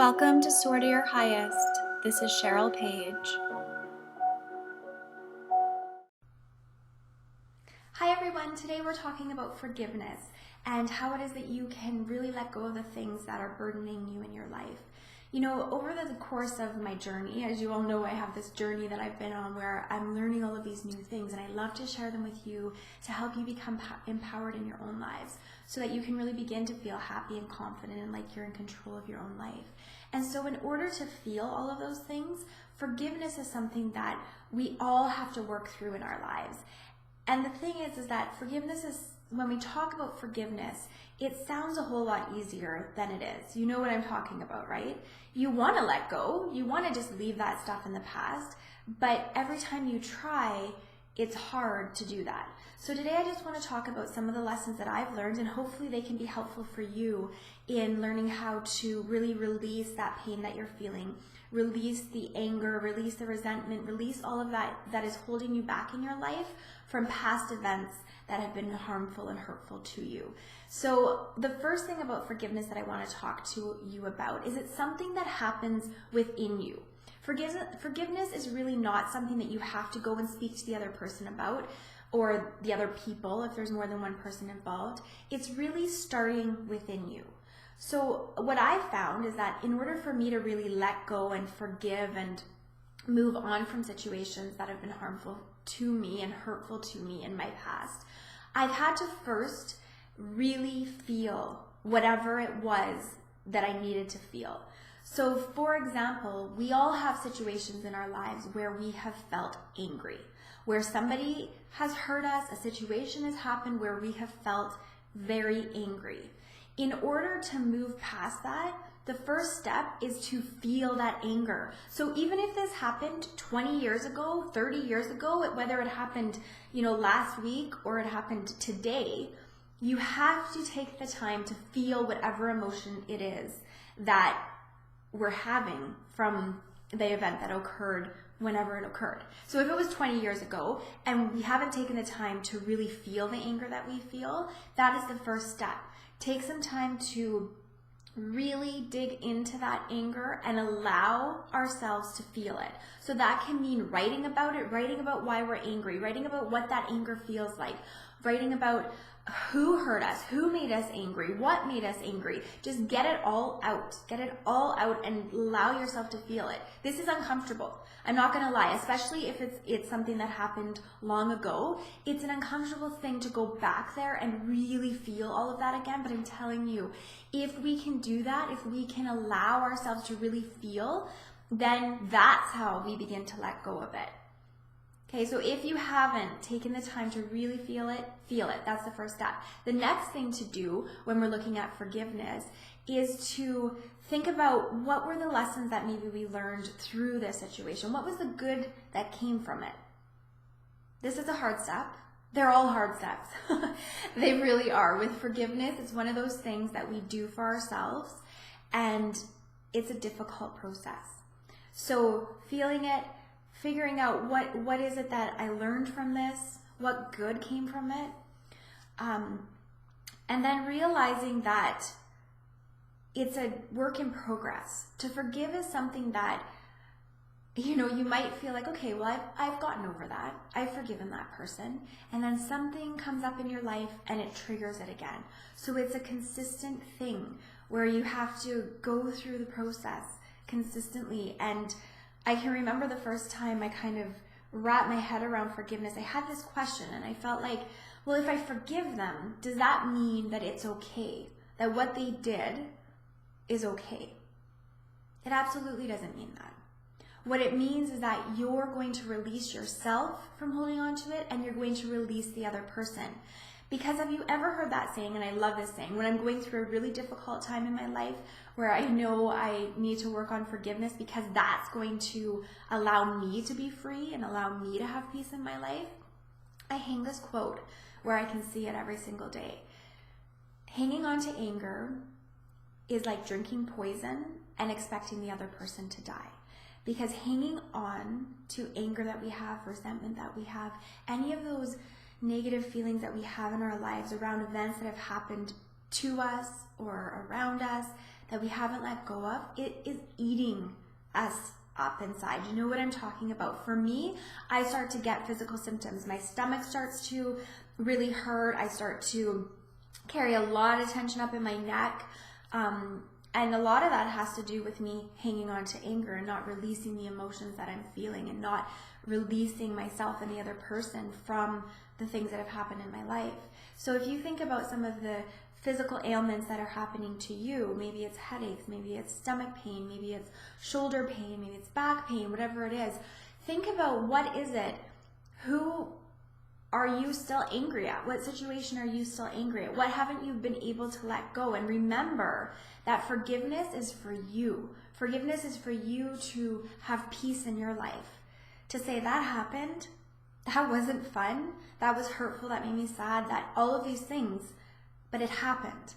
Welcome to Soar to Your Highest. This is Cheryl Paige. Hi everyone, today we're talking about forgiveness and how it is that you can really let go of the things that are burdening you in your life. You know, over the course of my journey, as you all know, I have this journey that I've been on where I'm learning all of these new things, and I love to share them with you to help you become empowered in your own lives so that you can really begin to feel happy and confident and like you're in control of your own life. And so in order to feel all of those things, forgiveness is something that we all have to work through in our lives. And the thing is that forgiveness is, when we talk about forgiveness, it sounds a whole lot easier than it is. You know what I'm talking about, right? You want to let go. You want to just leave that stuff in the past. But every time you try, it's hard to do that. So today I just want to talk about some of the lessons that I've learned, and hopefully they can be helpful for you in learning how to really release that pain that you're feeling, release the anger, release the resentment, release all of that is holding you back in your life from past events that have been harmful and hurtful to you. So the first thing about forgiveness that I want to talk to you about is it's something that happens within you. Forgiveness is really not something that you have to go and speak to the other person about, or the other people if there's more than one person involved. It's really starting within you. So what I found is that in order for me to really let go and forgive and move on from situations that have been harmful to me and hurtful to me in my past, I've had to first really feel whatever it was that I needed to feel. So for example, we all have situations in our lives where we have felt angry, where somebody has hurt us, a situation has happened where we have felt very angry. In order to move past that, the first step is to feel that anger. So even if this happened 20 years ago, 30 years ago, whether it happened, last week or it happened today, you have to take the time to feel whatever emotion it is that we're having from the event that occurred whenever it occurred. So if it was 20 years ago and we haven't taken the time to really feel the anger that we feel, that is the first step. Take some time to really dig into that anger and allow ourselves to feel it. So that can mean writing about it, writing about why we're angry, writing about what that anger feels like, writing about who hurt us, who made us angry, what made us angry. Just get it all out. Get it all out and allow yourself to feel it. This is uncomfortable. I'm not going to lie, especially if it's something that happened long ago. It's an uncomfortable thing to go back there and really feel all of that again. But I'm telling you, if we can do that, if we can allow ourselves to really feel, then that's how we begin to let go of it. Okay, so if you haven't taken the time to really feel it. That's the first step. The next thing to do when we're looking at forgiveness is to think about what were the lessons that maybe we learned through this situation. What was the good that came from it? This is a hard step. They're all hard steps. They really are. With forgiveness, it's one of those things that we do for ourselves, and it's a difficult process. So feeling it, figuring out what is it that I learned from this, what good came from it, and then realizing that it's a work in progress. To forgive is something that, you might feel like, okay, well, I've gotten over that. I've forgiven that person. And then something comes up in your life and it triggers it again. So it's a consistent thing where you have to go through the process consistently. And I can remember the first time I kind of wrapped my head around forgiveness. I had this question and I felt like, well, if I forgive them, does that mean that it's okay? That what they did is okay? It absolutely doesn't mean that. What it means is that you're going to release yourself from holding on to it, and you're going to release the other person. Because have you ever heard that saying, and I love this saying, when I'm going through a really difficult time in my life where I know I need to work on forgiveness because that's going to allow me to be free and allow me to have peace in my life, I hang this quote where I can see it every single day. Hanging on to anger is like drinking poison and expecting the other person to die. Because hanging on to anger that we have, resentment that we have, any of those negative feelings that we have in our lives around events that have happened to us or around us, that we haven't let go of, it is eating us up inside. You know what I'm talking about? For me, I start to get physical symptoms. My stomach starts to really hurt. I start to carry a lot of tension up in my neck. And a lot of that has to do with me hanging on to anger and not releasing the emotions that I'm feeling and not releasing myself and the other person from the things that have happened in my life. So if you think about some of the physical ailments that are happening to you, maybe it's headaches, maybe it's stomach pain, maybe it's shoulder pain, maybe it's back pain, whatever it is, think about what is it? Who are you still angry at? What situation are you still angry at? What haven't you been able to let go? And remember that forgiveness is for you. Forgiveness is for you to have peace in your life. To say that happened, that wasn't fun, that was hurtful, that made me sad, that all of these things, but it happened.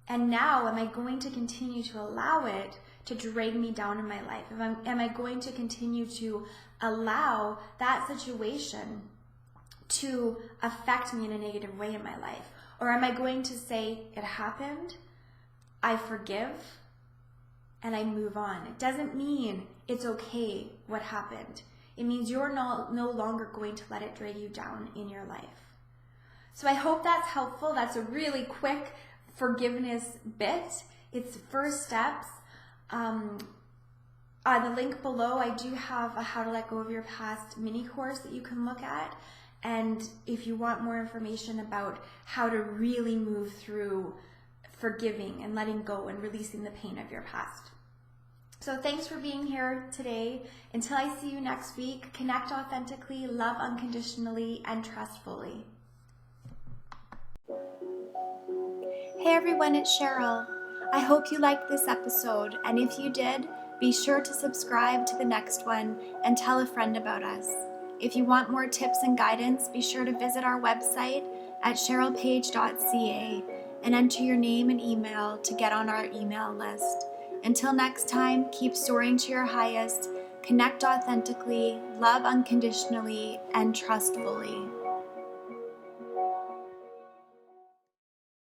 And now am I going to continue to allow it to drag me down in my life? Am I going to continue to allow that situation to affect me in a negative way in my life? Or am I going to say, it happened, I forgive, and I move on? It doesn't mean it's okay what happened. It means you're no longer going to let it drag you down in your life. So I hope that's helpful. That's a really quick forgiveness bit. It's first steps. On the link below, I do have a How to Let Go of Your Past mini course that you can look at. And if you want more information about how to really move through forgiving and letting go and releasing the pain of your past. So thanks for being here today. Until I see you next week, connect authentically, love unconditionally, and trust fully. Hey everyone, it's Cheryl. I hope you liked this episode, and if you did, be sure to subscribe to the next one and tell a friend about us. If you want more tips and guidance, be sure to visit our website at cherylpaige.ca and enter your name and email to get on our email list. Until next time, keep soaring to your highest, connect authentically, love unconditionally, and trust fully.